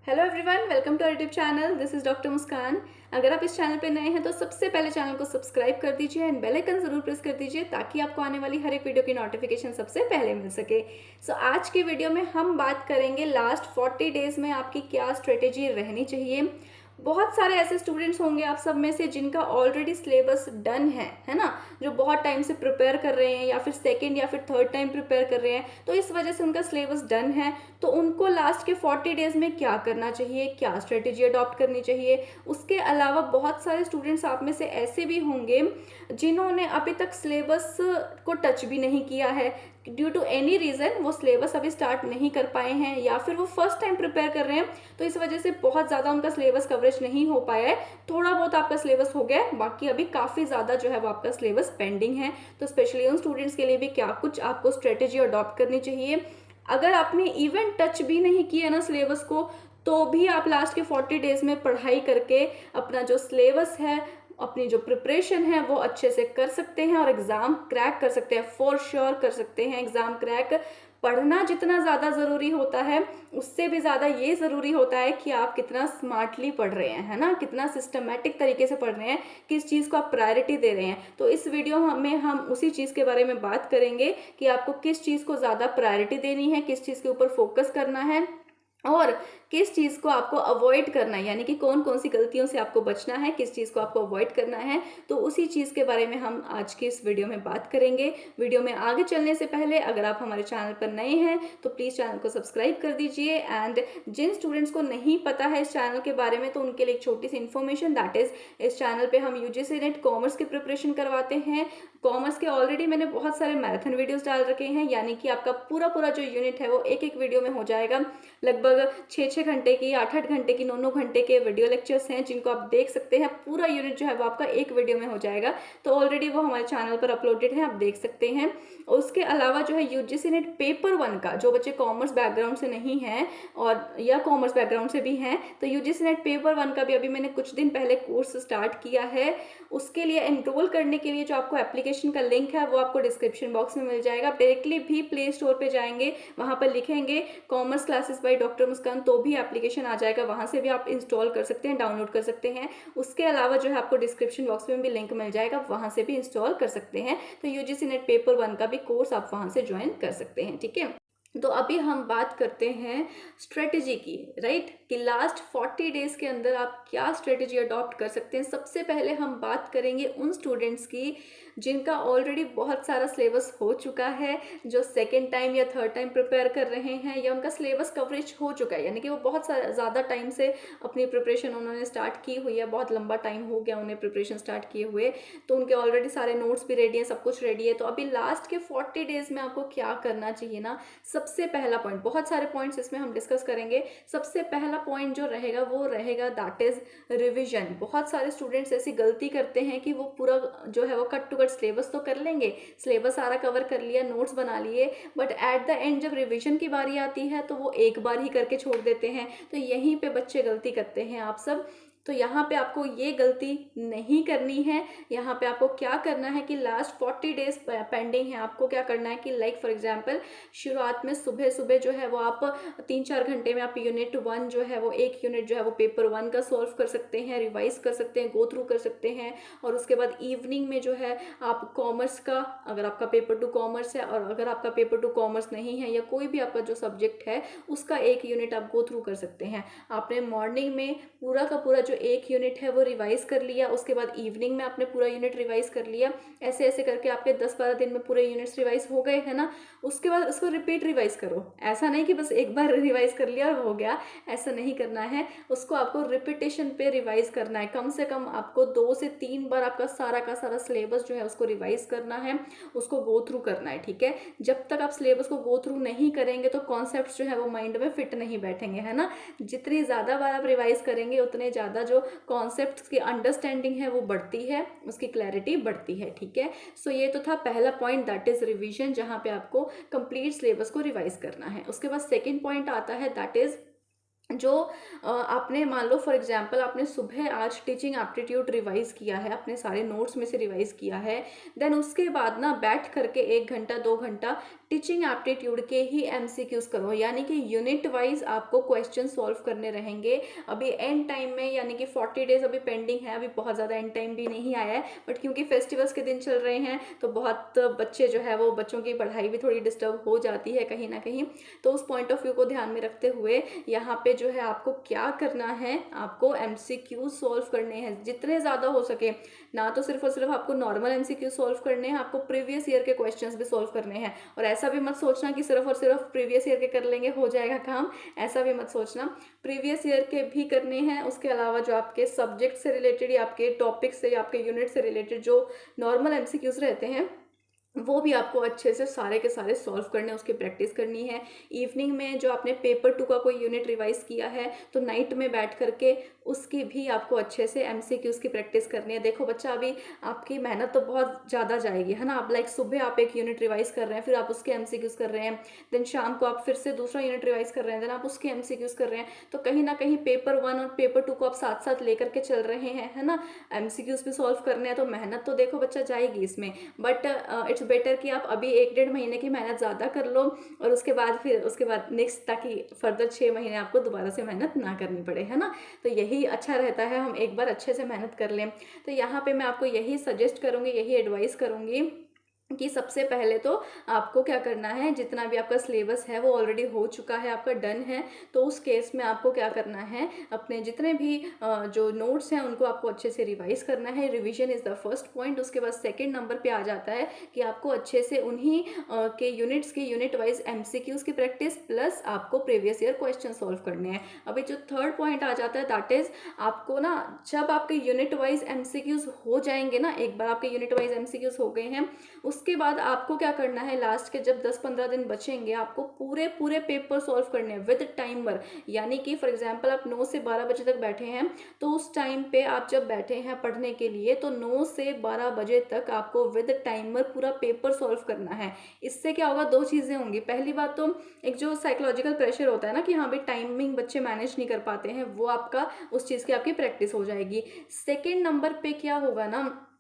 Hello everyone, welcome to our YouTube channel. This is doctor Muskan. अगर आप इस channel पे नए हैं तो सबसे पहले चैनल को सब्सक्राइब कर दीजिए एंड बेल आइकन ज़रूर प्रेस कर दीजिए ताकि आपको आने वाली हर एक वीडियो की नोटिफिकेशन सबसे पहले मिल सके। आज की वीडियो में हम बात करेंगे लास्ट 40 डेज़ में आपकी क्या स्ट्रेटेजी रहनी चाहिए। बहुत सारे ऐसे स्टूडेंट्स होंगे आप सब में से जिनका ऑलरेडी सिलेबस डन है ना, जो बहुत टाइम से प्रिपेयर कर रहे हैं या फिर सेकेंड या फिर थर्ड टाइम प्रिपेयर कर रहे हैं, तो इस वजह से उनका सिलेबस डन है। तो उनको लास्ट के 40 डेज में क्या करना चाहिए, क्या स्ट्रेटेजी अडॉप्ट करनी चाहिए। उसके अलावा बहुत सारे स्टूडेंट्स आप में से ऐसे भी होंगे जिन्होंने अभी तक सिलेबस को टच भी नहीं किया है, ड्यू टू एनी रीज़न वो सिलेबस अभी स्टार्ट नहीं कर पाए हैं या फिर वो फर्स्ट टाइम प्रिपेयर कर रहे हैं, तो इस वजह से बहुत ज़्यादा उनका सिलेबस कवरेज नहीं हो पाया है। थोड़ा बहुत आपका सिलेबस हो गया है, बाकी अभी काफ़ी ज़्यादा जो है वो आपका सिलेबस पेंडिंग है। तो स्पेशली उन स्टूडेंट्स के लिए भी क्या कुछ आपको स्ट्रेटेजी अडॉप्ट करनी चाहिए। अगर आपने इवन टच भी नहीं किया ना सिलेबस को, तो भी आप लास्ट के 40 डेज़ में पढ़ाई करके अपना जो सिलेबस है, अपनी जो प्रिपरेशन है वो अच्छे से कर सकते हैं और एग्ज़ाम क्रैक कर सकते हैं। फॉर श्योर कर सकते हैं एग्ज़ाम क्रैक। पढ़ना जितना ज़्यादा ज़रूरी होता है, उससे भी ज़्यादा ये ज़रूरी होता है कि आप कितना स्मार्टली पढ़ रहे हैं, है ना, कितना सिस्टमेटिक तरीके से पढ़ रहे हैं, किस चीज़ को आप प्रायोरिटी दे रहे हैं। तो इस वीडियो में हम उसी चीज़ के बारे में बात करेंगे कि आपको किस चीज़ को ज़्यादा प्रायोरिटी देनी है, किस चीज़ के ऊपर फोकस करना है और किस चीज़ को आपको अवॉइड करना है, यानी कि कौन कौन सी गलतियों से आपको बचना है, किस चीज़ को आपको अवॉइड करना है। तो उसी चीज़ के बारे में हम आज की इस वीडियो में बात करेंगे। वीडियो में आगे चलने से पहले अगर आप हमारे चैनल पर नए हैं तो प्लीज़ चैनल को सब्सक्राइब कर दीजिए। एंड जिन स्टूडेंट्स को नहीं पता है इस चैनल के बारे में, तो उनके लिए एक छोटी सी इन्फॉर्मेशन, दैट इज़ इस चैनल पर हम यूजीसी नेट कॉमर्स की प्रिपरेशन करवाते हैं। कॉमर्स के ऑलरेडी मैंने बहुत सारे मैराथन वीडियोस डाल रखे हैं, यानी कि आपका पूरा जो यूनिट है वो एक एक वीडियो में हो जाएगा। लगभग 6-6 घंटे की, 8-8 घंटे की, 9-9 घंटे के वीडियो लेक्चर्स हैं जिनको आप देख सकते हैं। पूरा यूनिट जो है वो आपका एक वीडियो में हो जाएगा। तो ऑलरेडी वो हमारे चैनल पर अपलोडेड है, आप देख सकते हैं। उसके अलावा जो है यूजीसी नेट पेपर 1 का, जो बच्चे कॉमर्स बैकग्राउंड से नहीं हैं और या कॉमर्स बैकग्राउंड से भी हैं, तो यूजीसी नेट पेपर 1 का भी अभी मैंने कुछ दिन पहले कोर्स स्टार्ट किया है। उसके लिए एनरोल करने के लिए जो आपको एप्लीकेशन का लिंक है वो आपको डिस्क्रिप्शन बॉक्स में मिल जाएगा। आप डायरेक्टली भी प्ले स्टोर पे जाएंगे, वहाँ पर लिखेंगे कॉमर्स क्लासेस बाय डॉक्टर मुस्कान, तो भी एप्लीकेशन आ जाएगा। वहाँ से भी आप इंस्टॉल कर सकते हैं, डाउनलोड कर सकते हैं। उसके अलावा जो है आपको डिस्क्रिप्शन बॉक्स में भी लिंक मिल जाएगा, वहाँ से भी इंस्टॉल कर सकते हैं। तो यूजीसी नेट पेपर 1 का भी कोर्स आप वहाँ से ज्वाइन कर सकते हैं, ठीक है। तो अभी हम बात करते हैं स्ट्रेटेजी की, राइट, कि लास्ट 40 डेज़ के अंदर आप क्या स्ट्रेटेजी अडॉप्ट कर सकते हैं। सबसे पहले हम बात करेंगे उन स्टूडेंट्स की जिनका ऑलरेडी बहुत सारा सिलेबस हो चुका है, जो सेकेंड टाइम या थर्ड टाइम प्रिपेयर कर रहे हैं, या उनका सिलेबस कवरेज हो चुका है, यानी कि वो बहुत ज़्यादा टाइम से अपनी प्रिपरेशन उन्होंने स्टार्ट की हुई है, बहुत लंबा टाइम हो गया उन्हें प्रिपरेशन स्टार्ट किए हुए, तो उनके ऑलरेडी सारे नोट्स भी रेडी हैं, सब कुछ रेडी है। तो अभी लास्ट के 40 डेज़ में आपको क्या करना चाहिए ना, सबसे पहला पॉइंट, बहुत सारे पॉइंट्स इसमें हम डिस्कस करेंगे। सबसे पहला पॉइंट जो रहेगा वो रहेगा दैट इज रिवीजन। बहुत सारे स्टूडेंट्स ऐसी गलती करते हैं कि वो पूरा जो है वो कट टू कट सिलेबस तो कर लेंगे, सिलेबस सारा कवर कर लिया, नोट्स बना लिए, बट एट द एंड जब रिवीजन की बारी आती है तो वो एक बार ही करके छोड़ देते हैं। तो यहीं पे बच्चे गलती करते हैं आप सब। तो यहाँ पे आपको ये गलती नहीं करनी है। यहाँ पे आपको क्या करना है कि लास्ट 40 डेज पेंडिंग है, आपको क्या करना है कि लाइक फॉर एग्जांपल शुरुआत में सुबह सुबह जो है वो आप 3-4 घंटे में आप यूनिट 1 जो है वो एक यूनिट जो है वो पेपर 1 का सॉल्व कर सकते हैं, रिवाइज कर सकते हैं, गो थ्रू कर सकते हैं। और उसके बाद इवनिंग में जो है आप कॉमर्स का, अगर आपका पेपर 2 कॉमर्स है और अगर आपका पेपर 2 कॉमर्स नहीं है या कोई भी आपका जो सब्जेक्ट है उसका एक यूनिट आप गो थ्रू कर सकते हैं। आपने मॉर्निंग में पूरा का पूरा एक यूनिट है वो रिवाइज कर लिया, उसके बाद इवनिंग में आपने पूरा यूनिट रिवाइज कर लिया। ऐसे ऐसे करके आपके 10-12 दिन में पूरे यूनिट्स रिवाइज हो गए, है ना। उसके बाद उसको रिपीट रिवाइज करो। ऐसा नहीं कि बस एक बार रिवाइज कर लिया और हो गया, ऐसा नहीं करना है। उसको आपको रिपीटेशन पे रिवाइज करना है। कम से कम आपको 2 से 3 बार आपका सारा का सारा सिलेबस जो है उसको रिवाइज करना है, उसको गो थ्रू करना है, ठीक है। जब तक आप सिलेबस को गो थ्रू नहीं करेंगे तो कॉन्सेप्ट जो है वो माइंड में फिट नहीं बैठेंगे, है ना। जितनी ज़्यादा बार आप रिवाइज करेंगे उतने ज़्यादा जो कॉन्सेप्ट्स की अंडरस्टैंडिंग है वो बढ़ती है, उसकी क्लैरिटी बढ़ती है, ठीक है। सो ये तो था पहला पॉइंट, दैट इज रिवीजन, जहाँ पे आपको कंप्लीट सिलेबस को रिवाइज करना है। उसके बाद सेकेंड पॉइंट आता है दैट इज जो आपने मान लो फॉर एग्जांपल आपने सुबह आज टीचिंग एप्टीट्यूड रिवाइज किया है, अपने सारे नोट्स में से रिवाइज किया है, देन उसके बाद ना बैठ करके 1 घंटा 2 घंटा टीचिंग एप्टीट्यूड के ही एमसीक्यूज करो, यानी कि यूनिट वाइज आपको क्वेश्चन सॉल्व करने रहेंगे। अभी एंड टाइम में, यानी कि 40 डेज अभी पेंडिंग है, अभी बहुत ज़्यादा एंड टाइम भी नहीं आया है, बट क्योंकि फेस्टिवल्स के दिन चल रहे हैं तो बहुत बच्चे जो है वो, बच्चों की पढ़ाई भी थोड़ी डिस्टर्ब हो जाती है कहीं ना कहीं। तो उस पॉइंट ऑफ व्यू को ध्यान में रखते हुए यहाँ पे जो है आपको क्या करना है, आपको एमसीक्यू सॉल्व करने हैं जितने ज़्यादा हो सके। ना तो सिर्फ और सिर्फ आपको नॉर्मल एमसीक्यू सॉल्व करने हैं, आपको प्रीवियस ईयर के क्वेश्चंस भी सॉल्व करने हैं। और ऐसा भी मत सोचना कि सिर्फ और सिर्फ प्रीवियस ईयर के कर लेंगे हो जाएगा काम, ऐसा भी मत सोचना। प्रीवियस ईयर के भी करने हैं, उसके अलावा जो आपके सब्जेक्ट से रिलेटेड या आपके टॉपिक से या आपके यूनिट से रिलेटेड जो नॉर्मल एमसीक्यूज रहते हैं वो भी आपको अच्छे से सारे के सारे सॉल्व करने, उसकी प्रैक्टिस करनी है। इवनिंग में जो आपने पेपर 2 का कोई यूनिट रिवाइज किया है तो नाइट में बैठ करके उसकी भी आपको अच्छे से एमसीक्यूज की प्रैक्टिस करनी है। देखो बच्चा, अभी आपकी मेहनत तो बहुत ज़्यादा जाएगी, है ना। आप लाइक सुबह आप एक यूनिट रिवाइज कर रहे हैं, फिर आप उसके एमसीक्यूज कर रहे हैं, देन शाम को आप फिर से दूसरा यूनिट रिवाइज कर रहे हैं, देन आप उसके एमसीक्यूज कर रहे हैं। तो कहीं ना कहीं पेपर 1 और पेपर 2 को आप साथ साथ लेकर के चल रहे हैं, है ना। एमसीक्यूज भी सॉल्व करने हैं, तो मेहनत तो देखो बच्चा जाएगी इसमें, बट इट्स बेटर कि आप अभी 1-1.5 महीने की मेहनत ज़्यादा कर लो और उसके बाद नेक्स्ट, ताकि फर्दर 6 महीने आपको दोबारा से मेहनत ना करनी पड़े, है ना। तो यही अच्छा रहता है, हम एक बार अच्छे से मेहनत कर लें। तो यहाँ पे मैं आपको यही सजेस्ट करूँगी, यही एडवाइस करूँगी कि सबसे पहले तो आपको क्या करना है, जितना भी आपका सिलेबस है वो ऑलरेडी हो चुका है, आपका डन है, तो उस केस में आपको क्या करना है, अपने जितने भी जो नोट्स हैं उनको आपको अच्छे से रिवाइज करना है। Revision is the first point. उसके बाद सेकंड नंबर पे आ जाता है कि आपको अच्छे से उन्हीं के यूनिट्स की यूनिट वाइज एमसीक्यूज की प्रैक्टिस प्लस आपको प्रीवियस ईयर क्वेश्चन सॉल्व करने हैं। अभी जो थर्ड पॉइंट आ जाता है दैट इज, आपको ना जब आपके यूनिट वाइज एमसीक्यूज हो जाएंगे ना, एक बार आपके यूनिट वाइज एमसीक्यूज हो गए हैं, उसके बाद आपको क्या करना है, लास्ट के जब 10-15 दिन बचेंगे आपको पूरे पूरे पेपर सॉल्व करने हैं विद टाइमर। यानी कि फॉर एग्जांपल आप 9 से 12 बजे तक बैठे हैं, तो उस टाइम पे आप जब बैठे हैं पढ़ने के लिए तो 9 से 12 बजे तक आपको विद टाइमर पूरा पेपर सॉल्व करना है। इससे क्या होगा, 2 चीज़ें होंगी। पहली बात तो एक जो साइकोलॉजिकल प्रेशर होता है ना कि हाँ भाई टाइमिंग बच्चे मैनेज नहीं कर पाते हैं, वो आपका उस चीज़ की आपकी प्रैक्टिस हो जाएगी। सेकेंड नंबर पे क्या होगा ना,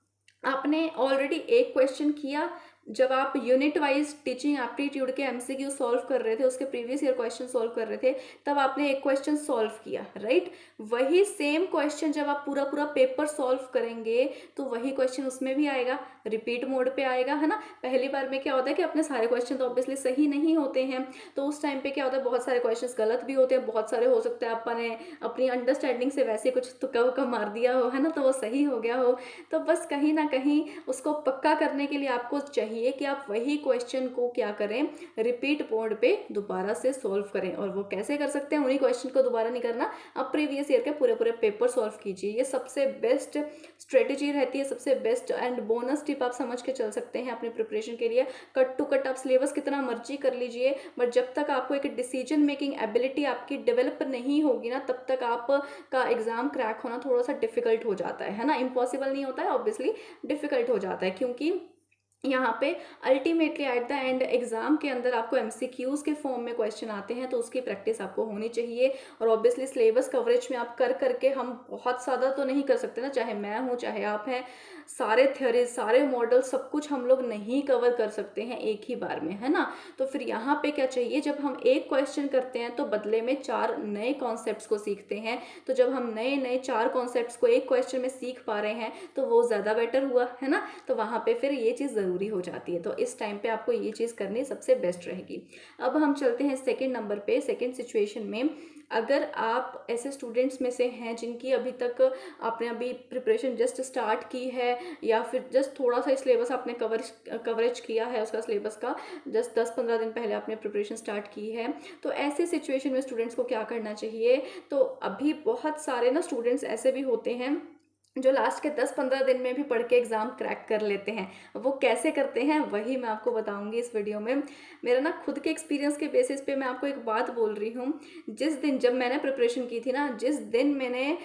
आपने ऑलरेडी एक क्वेश्चन किया, जब आप यूनिट वाइज टीचिंग एप्टीट्यूड के एमसीक्यू सॉल्व कर रहे थे, उसके प्रीवियस ईयर क्वेश्चन सॉल्व कर रहे थे, तब आपने एक क्वेश्चन सॉल्व किया, राइट। वही सेम क्वेश्चन जब आप पूरा पूरा पेपर सॉल्व करेंगे तो वही क्वेश्चन उसमें भी आएगा, रिपीट मोड पे आएगा, है ना। पहली बार में क्या होता है कि अपने सारे क्वेश्चन तो ऑब्वियसली सही नहीं होते हैं, तो उस टाइम पे क्या होता है, बहुत सारे क्वेश्चन गलत भी होते हैं, बहुत सारे हो सकता है अपने अपनी अंडरस्टैंडिंग से वैसे कुछ तुक्का वक्का मार दिया हो, है ना, तो वो सही हो गया हो। तो बस कहीं ना कहीं उसको पक्का करने के लिए आपको चाहिए कि आप वही क्वेश्चन को क्या करें, रिपीट मोड पे दोबारा से सॉल्व करें। और वो कैसे कर सकते हैं, उन्हीं क्वेश्चन को दोबारा नहीं करना, अब प्रीवियस ईयर के पूरे पूरे पेपर सॉल्व कीजिए। ये सबसे बेस्ट स्ट्रेटेजी रहती है, सबसे बेस्ट एंड बोनस टिप आप समझ के चल सकते हैं अपनी प्रिपरेशन के लिए। कट टू कट आप सिलेबस कितना मर्जी कर लीजिए, बट जब तक आपको एक डिसीजन मेकिंग एबिलिटी आपकी डेवलप नहीं होगी ना, तब तक आप का एग्जाम क्रैक होना थोड़ा सा डिफिकल्ट हो जाता है ना। इम्पॉसिबल नहीं होता है, ऑब्वियसली डिफिकल्ट हो जाता है, क्योंकि यहाँ पे ultimately at the end exam के अंदर आपको एमसीक्यूज के फॉर्म में क्वेश्चन आते हैं, तो उसकी प्रैक्टिस आपको होनी चाहिए। और ऑब्वियसली सिलेबस कवरेज में आप कर करके, हम बहुत ज़्यादा तो नहीं कर सकते ना, चाहे मैं हूँ चाहे आप हैं, सारे थ्योरीज सारे मॉडल सब कुछ हम लोग नहीं कवर कर सकते हैं एक ही बार में, है ना। तो फिर यहाँ पे क्या चाहिए, जब हम एक क्वेश्चन करते हैं तो बदले में 4 नए कॉन्सेप्ट्स को सीखते हैं। तो जब हम नए नए 4 कॉन्सेप्ट्स को एक क्वेश्चन में सीख पा रहे हैं तो वो ज़्यादा बेटर हुआ, है ना। तो वहाँ पे फिर ये चीज़ ज़रूरी हो जाती है, तो इस टाइम पे आपको ये चीज़ करनी सबसे बेस्ट रहेगी। अब हम चलते हैं सेकेंड नंबर पे। सेकेंड सिचुएशन में अगर आप ऐसे स्टूडेंट्स में से हैं जिनकी अभी तक आपने अभी प्रिपरेशन जस्ट स्टार्ट की है, या फिर जस्ट थोड़ा सा सिलेबस आपने कवरेज किया है उसका सिलेबस का, जस्ट 10-15 दिन पहले आपने प्रिपरेशन स्टार्ट की है, तो ऐसे सिचुएशन में स्टूडेंट्स को क्या करना चाहिए। तो अभी बहुत सारे ना स्टूडेंट्स ऐसे भी होते हैं जो लास्ट के 10-15 दिन में भी पढ़ के एग्ज़ाम क्रैक कर लेते हैं। वो कैसे करते हैं वही मैं आपको बताऊंगी इस वीडियो में। मेरा ना खुद के एक्सपीरियंस के बेसिस पे मैं आपको एक बात बोल रही हूँ। जिस दिन जब मैंने प्रिपरेशन की थी ना, जिस दिन मैंने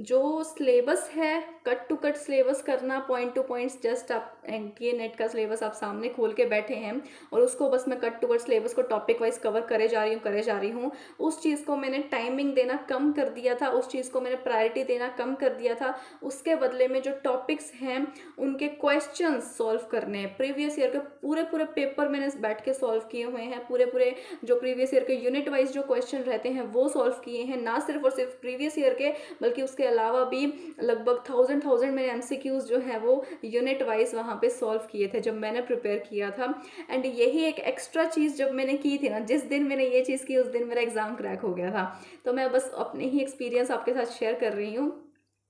जो सिलेबस है, कट टू कट सिलेबस करना, पॉइंट टू पॉइंट्स, जस्ट आप एनटीए नेट का सिलेबस आप सामने खोल के बैठे हैं और उसको बस मैं कट टू कट सिलेबस को टॉपिक वाइज कवर करे जा रही हूँ, उस चीज़ को मैंने टाइमिंग देना कम कर दिया था, उस चीज़ को मैंने प्रायोरिटी देना कम कर दिया था। उसके बदले में जो टॉपिक्स हैं उनके क्वेश्चन सॉल्व करने हैं। प्रीवियस ईयर के पूरे पूरे पेपर मैंने बैठ के सॉल्व किए हुए हैं, पूरे पूरे जो प्रीवियस ईयर के यूनिट वाइज जो क्वेश्चन रहते हैं वो सॉल्व किए हैं, ना सिर्फ और सिर्फ प्रीवियस ईयर के बल्कि उसके अलावा भी लगभग थाउजेंड मैंने एमसीक्यूज जो है वो यूनिट वाइज वहाँ पे सॉल्व किए थे जब मैंने प्रिपेयर किया था। एंड यही एक एक्स्ट्रा चीज़ जब मैंने की थी ना, जिस दिन मैंने ये चीज़ की उस दिन मेरा एग्जाम क्रैक हो गया था। तो मैं बस अपने ही एक्सपीरियंस आपके साथ शेयर कर रही हूँ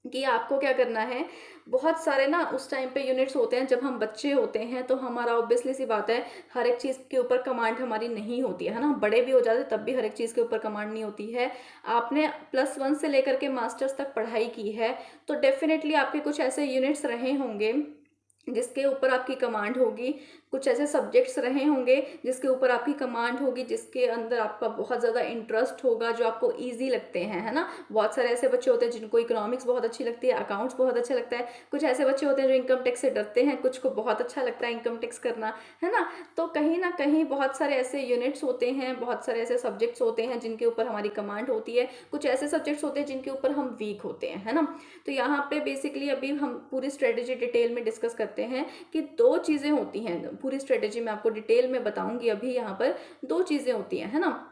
कि आपको क्या करना है। बहुत सारे ना उस टाइम पे यूनिट्स होते हैं जब हम बच्चे होते हैं, तो हमारा ऑब्वियसली सी बात है हर एक चीज़ के ऊपर कमांड हमारी नहीं होती है ना, बड़े भी हो जाते तब भी हर एक चीज़ के ऊपर कमांड नहीं होती है। आपने +1 से लेकर के मास्टर्स तक पढ़ाई की है तो डेफिनेटली आपके कुछ ऐसे यूनिट्स रहे होंगे जिसके ऊपर आपकी कमांड होगी, कुछ ऐसे सब्जेक्ट्स रहे होंगे जिसके ऊपर आपकी कमांड होगी, जिसके अंदर आपका बहुत ज़्यादा इंटरेस्ट होगा, जो आपको इजी लगते हैं, है ना। बहुत सारे ऐसे बच्चे होते हैं जिनको इकोनॉमिक्स बहुत अच्छी लगती है, अकाउंट्स बहुत अच्छा लगता है। कुछ ऐसे बच्चे होते हैं जो इनकम टैक्स से डरते हैं, कुछ को बहुत अच्छा लगता है इनकम टैक्स करना, है ना। तो कहीं ना कहीं बहुत सारे ऐसे यूनिट्स होते हैं, बहुत सारे ऐसे सब्जेक्ट्स होते हैं जिनके ऊपर हमारी कमांड होती है, कुछ ऐसे सब्जेक्ट्स होते हैं जिनके ऊपर हम वीक होते हैं, है ना। तो यहाँ पे बेसिकली अभी हम पूरी स्ट्रेटेजी डिटेल में डिस्कस करते हैं कि दो चीज़ें होती हैं। पूरी स्ट्रेटेजी मैं आपको डिटेल में बताऊंगी अभी। यहाँ पर दो चीज़ें होती हैं, है ना।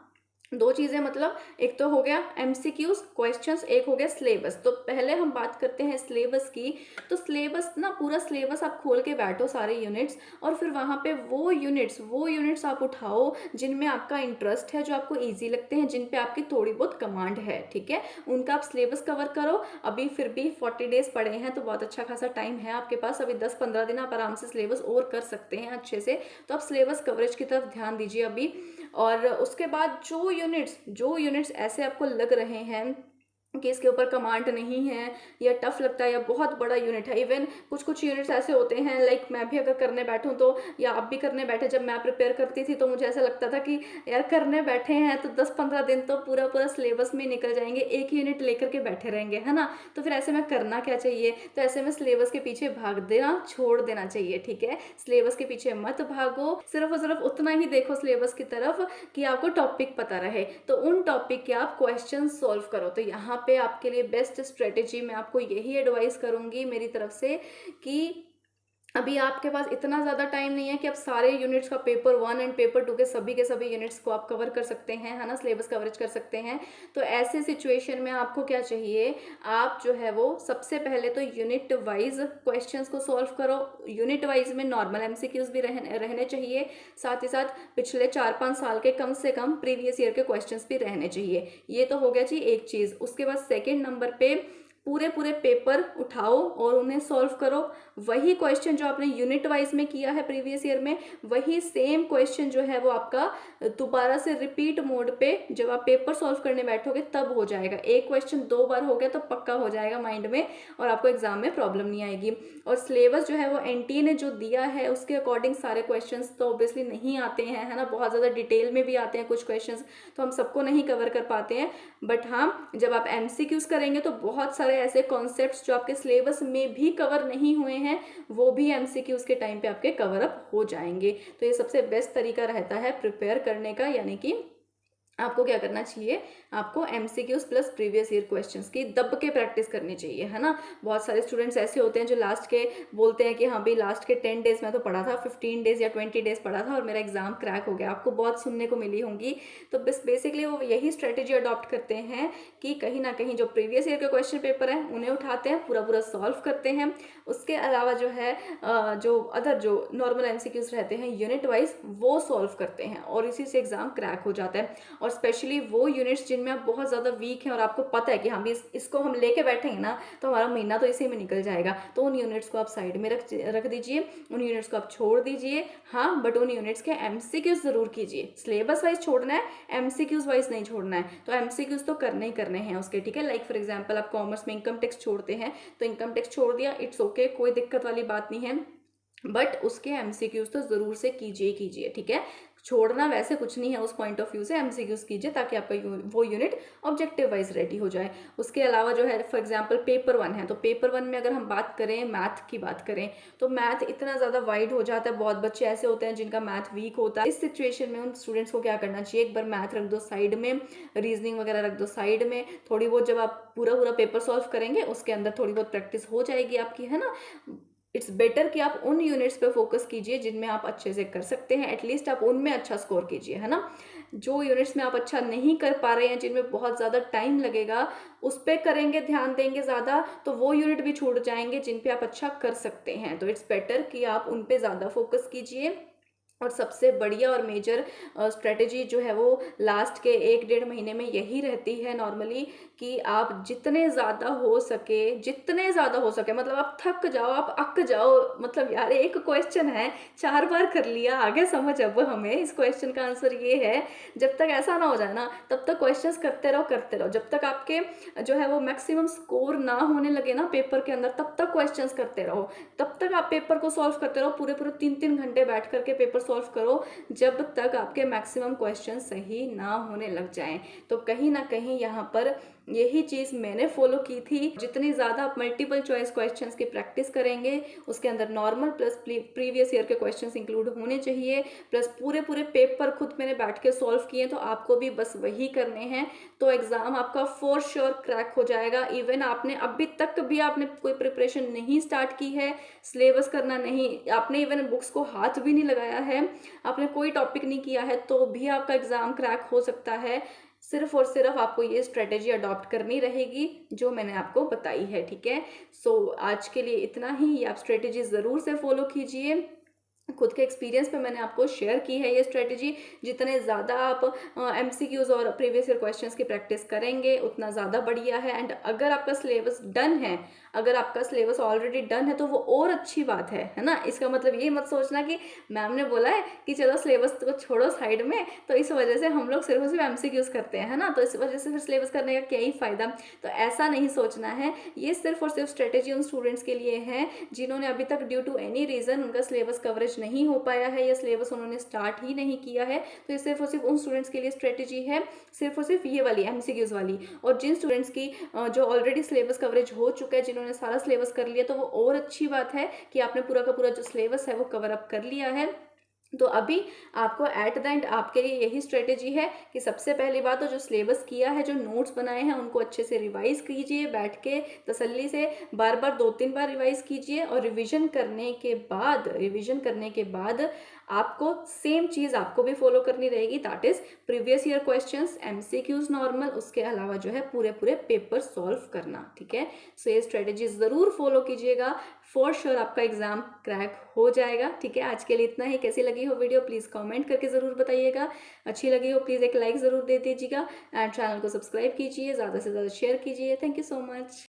दो चीज़ें मतलब एक तो हो गया एमसीक्यूज क्वेश्चंस, एक हो गया सिलेबस। तो पहले हम बात करते हैं सिलेबस की। तो सिलेबस ना, पूरा सिलेबस आप खोल के बैठो सारे यूनिट्स, और फिर वहाँ पे वो यूनिट्स आप उठाओ जिनमें आपका इंटरेस्ट है, जो आपको ईजी लगते हैं, जिन पे आपकी थोड़ी बहुत कमांड है, ठीक है। उनका आप सिलेबस कवर करो। अभी फिर भी 40 डेज पड़े हैं तो बहुत अच्छा खासा टाइम है आपके पास। अभी 10-15 दिन आप आराम से सिलेबस और कर सकते हैं अच्छे से। तो आप सिलेबस कवरेज की तरफ ध्यान दीजिए अभी। और उसके बाद जो यूनिट्स ऐसे आपको लग रहे हैं कि इसके ऊपर कमांड नहीं है या टफ लगता है या बहुत बड़ा यूनिट है, इवन कुछ यूनिट्स ऐसे होते हैं, लाइक मैं भी अगर करने बैठूं तो, या आप भी करने बैठे, जब मैं प्रिपेयर करती थी तो मुझे ऐसा लगता था कि यार करने बैठे हैं तो 10-15 दिन तो पूरा पूरा सिलेबस में निकल जाएंगे, एक यूनिट लेकर के बैठे रहेंगे, है ना। तो फिर ऐसे में करना क्या चाहिए, तो ऐसे में सिलेबस के पीछे भाग देना छोड़ देना चाहिए, ठीक है। सिलेबस के पीछे मत भागो, सिर्फ और सिर्फ उतना ही देखो सिलेबस की तरफ कि आपको टॉपिक पता रहे, तो उन टॉपिक के आप क्वेश्चन सॉल्व करो। तो यहाँ पे आपके लिए बेस्ट स्ट्रेटेजी मैं आपको यही एडवाइस करूंगी मेरी तरफ से कि अभी आपके पास इतना ज़्यादा टाइम नहीं है कि आप सारे यूनिट्स का पेपर 1 एंड पेपर 2 के सभी यूनिट्स को आप कवर कर सकते हैं, है ना, सिलेबस कवरेज कर सकते हैं। तो ऐसे सिचुएशन में आपको क्या चाहिए, आप जो है वो सबसे पहले तो यूनिट वाइज क्वेश्चंस को सॉल्व करो। यूनिट वाइज में नॉर्मल एमसीक्यूज भी रहने चाहिए, साथ ही साथ पिछले 4-5 साल के कम से कम प्रीवियस ईयर के क्वेश्चंस भी रहने चाहिए। ये तो हो गया जी एक चीज़। उसके बाद सेकेंड नंबर पे पूरे पूरे पेपर उठाओ और उन्हें सॉल्व करो। वही क्वेश्चन जो आपने यूनिट वाइज में किया है प्रीवियस ईयर में, वही सेम क्वेश्चन जो है वो आपका दोबारा से रिपीट मोड पे जब आप पेपर सॉल्व करने बैठोगे तब हो जाएगा। एक क्वेश्चन 2 बार हो गया तो पक्का हो जाएगा माइंड में और आपको एग्जाम में प्रॉब्लम नहीं आएगी। और सिलेबस जो है वो एनटीए ने जो दिया है उसके अकॉर्डिंग सारे क्वेश्चन तो ऑब्वियसली नहीं आते हैं, है ना। बहुत ज़्यादा डिटेल में भी आते हैं कुछ क्वेश्चन, तो हम सबको नहीं कवर कर पाते हैं। बट हाँ, जब आप एमसीक्यूज करेंगे तो बहुत सारे ऐसे कॉन्सेप्ट्स जो आपके सिलेबस में भी कवर नहीं हुए हैं वो भी एमसीक्यूज के टाइम पे आपके कवर अप हो जाएंगे। तो ये सबसे बेस्ट तरीका रहता है प्रिपेयर करने का, यानी कि आपको क्या करना चाहिए, आपको MCQs plus previous year questions की दब के प्रैक्टिस करनी चाहिए, है ना। बहुत सारे स्टूडेंट्स ऐसे होते हैं जो लास्ट के बोलते हैं कि हाँ भाई लास्ट के 10 डेज में तो पढ़ा था, 15 डेज या 20 डेज पढ़ा था और मेरा एग्जाम क्रैक हो गया। आपको बहुत सुनने को मिली होंगी। तो बस बेसिकली वो यही स्ट्रेटेजी अडॉप्ट करते हैं कि कहीं ना कहीं जो प्रीवियस ईयर के क्वेश्चन पेपर हैं उन्हें उठाते हैं, पूरा पूरा सॉल्व करते हैं। उसके अलावा जो है जो अदर जो नॉर्मल एमसीक्यूज रहते हैं यूनिट वाइज वो सॉल्व करते हैं और इसी से एग्जाम क्रैक हो जाता है। और स्पेशली वो यूनिट्स जिनमें आप बहुत ज़्यादा वीक हैं और आपको पता है कि हाँ भी इसको हम लेके बैठेंगे ना तो हमारा महीना तो इसी में निकल जाएगा, तो उन यूनिट्स को आप साइड में रख दीजिए, उन यूनिट्स को आप छोड़ दीजिए। हाँ, बट उन यूनिट्स के एमसीक्यूज जरूर कीजिए। सिलेबस वाइज छोड़ना है, एमसीक्यूज वाइज नहीं छोड़ना है। तो एमसीक्यूज तो करने ही करने हैं उसके, ठीक है। लाइक फॉर एग्जाम्पल आप कॉमर्स में इनकम टैक्स छोड़ते हैं तो इनकम टैक्स छोड़ दिया, इट्स ओके, कोई दिक्कत वाली बात नहीं है, बट उसके एमसीक्यूज तो जरूर से कीजिए, ठीक है। छोड़ना वैसे कुछ नहीं है, उस पॉइंट ऑफ व्यू से एमसीक्यूज कीजिए ताकि आपका वो यूनिट ऑब्जेक्टिव वाइज रेडी हो जाए। उसके अलावा जो है फॉर एग्जांपल पेपर 1 है, तो पेपर 1 में अगर हम बात करें, मैथ की बात करें, तो मैथ इतना ज़्यादा वाइड हो जाता है, बहुत बच्चे ऐसे होते हैं जिनका मैथ वीक होता है। इस सिचुएशन में उन स्टूडेंट्स को क्या करना चाहिए, एक बार मैथ रख दो साइड में, रीजनिंग वगैरह रख दो साइड में, थोड़ी बहुत जब आप पूरा पूरा पेपर सॉल्व करेंगे उसके अंदर थोड़ी बहुत प्रैक्टिस हो जाएगी आपकी, है ना। इट्स बेटर कि आप उन यूनिट्स पे फोकस कीजिए जिनमें आप अच्छे से कर सकते हैं, एटलीस्ट आप उनमें अच्छा स्कोर कीजिए, है ना। जो यूनिट्स में आप अच्छा नहीं कर पा रहे हैं, जिनमें बहुत ज़्यादा टाइम लगेगा, उस पर करेंगे, ध्यान देंगे ज़्यादा, तो वो यूनिट भी छूट जाएंगे जिन पे आप अच्छा कर सकते हैं। तो इट्स बेटर कि आप उन पे ज़्यादा फोकस कीजिए। और सबसे बढ़िया और मेजर स्ट्रेटेजी जो है वो लास्ट के 1-1.5 महीने में यही रहती है नॉर्मली, कि आप जितने ज़्यादा हो सके, जितने ज़्यादा हो सके, मतलब आप थक जाओ, आप अक जाओ, मतलब यार एक क्वेश्चन है 4 बार कर लिया, आगे समझ अब हमें इस क्वेश्चन का आंसर ये है, जब तक ऐसा ना हो जाए ना तब तक क्वेश्चंस करते रहो करते रहो, जब तक आपके जो है वो मैक्सिमम स्कोर ना होने लगे ना पेपर के अंदर, तब तक क्वेश्चंस करते रहो, तब तक आप पेपर को सॉल्व करते रहो, पूरे पूरे 3-3 घंटे बैठ करके पेपर सॉल्व करो, जब तक आपके मैक्सिमम क्वेश्चन सही ना होने लग जाएं। तो कहीं ना कहीं यहाँ पर यही चीज़ मैंने फॉलो की थी। जितनी ज़्यादा आप मल्टीपल चॉइस क्वेश्चंस की प्रैक्टिस करेंगे, उसके अंदर नॉर्मल प्लस प्रीवियस ईयर के क्वेश्चंस इंक्लूड होने चाहिए, प्लस पूरे पूरे पेपर खुद मैंने बैठ के सॉल्व किए, तो आपको भी बस वही करने हैं, तो एग्ज़ाम आपका फॉर श्योर क्रैक हो जाएगा। इवन आपने अभी तक भी आपने कोई प्रिपरेशन नहीं स्टार्ट की है, सिलेबस करना नहीं, आपने इवन बुक्स को हाथ भी नहीं लगाया है, आपने कोई टॉपिक नहीं किया है, तो भी आपका एग्ज़ाम क्रैक हो सकता है। सिर्फ और सिर्फ आपको ये स्ट्रेटेजी अडॉप्ट करनी रहेगी जो मैंने आपको बताई है, ठीक है। सो आज के लिए इतना ही, ये आप स्ट्रेटेजी ज़रूर से फॉलो कीजिए। खुद के एक्सपीरियंस पे मैंने आपको शेयर की है ये स्ट्रेटेजी। जितने ज़्यादा आप एमसीक्यूज़ और प्रीवियस ईयर क्वेश्चंस की प्रैक्टिस करेंगे उतना ज़्यादा बढ़िया है। एंड अगर आपका सिलेबस डन है, अगर आपका सिलेबस ऑलरेडी डन है, तो वो और अच्छी बात है ना। इसका मतलब ये मत सोचना कि मैम ने बोला है कि चलो सिलेबस को छोड़ो साइड में, तो इस वजह से हम लोग सिर्फ एमसीक्यूज़ करते हैं, है ना, तो इस वजह से फिर सिलेबस करने का क्या ही फ़ायदा। तो ऐसा नहीं सोचना है। ये सिर्फ और सिर्फ स्ट्रेटेजी उन स्टूडेंट्स के लिए है जिन्होंने अभी तक ड्यू टू एनी रीज़न उनका सिलेबस कवरेज नहीं हो पाया है या सिलेबस उन्होंने स्टार्ट ही नहीं किया है। तो ये सिर्फ और सिर्फ उन स्टूडेंट्स के लिए स्ट्रेटेजी है, सिर्फ और सिर्फ ये वाली एमसीक्यूज़ वाली। और जिन स्टूडेंट्स की जो ऑलरेडी सिलेबस कवरेज हो चुका है, जिन्होंने सारा सिलेबस कर लिया, तो वो और अच्छी बात है कि आपने पूरा का पूरा जो सिलेबस है वो कवर अप कर लिया है। तो अभी आपको एट द एंड आपके लिए यही स्ट्रेटेजी है कि सबसे पहली बात तो जो सिलेबस किया है, जो नोट्स बनाए हैं, उनको अच्छे से रिवाइज कीजिए, बैठ के तसल्ली से बार बार 2-3 बार रिवाइज कीजिए। और रिवीजन करने के बाद आपको सेम चीज़ आपको भी फॉलो करनी रहेगी, that is previous year questions, MCQs normal, उसके अलावा जो है पूरे पूरे पेपर सॉल्व करना, ठीक है। सो ये स्ट्रेटेजी ज़रूर फॉलो कीजिएगा, फॉर श्योर आपका एग्जाम क्रैक हो जाएगा, ठीक है। आज के लिए इतना ही। कैसी लगी हो वीडियो प्लीज़ कमेंट करके ज़रूर बताइएगा। अच्छी लगी हो प्लीज़ एक लाइक ज़रूर दे दीजिएगा एंड चैनल को सब्सक्राइब कीजिए, ज़्यादा से ज़्यादा शेयर कीजिए। Thank you so much.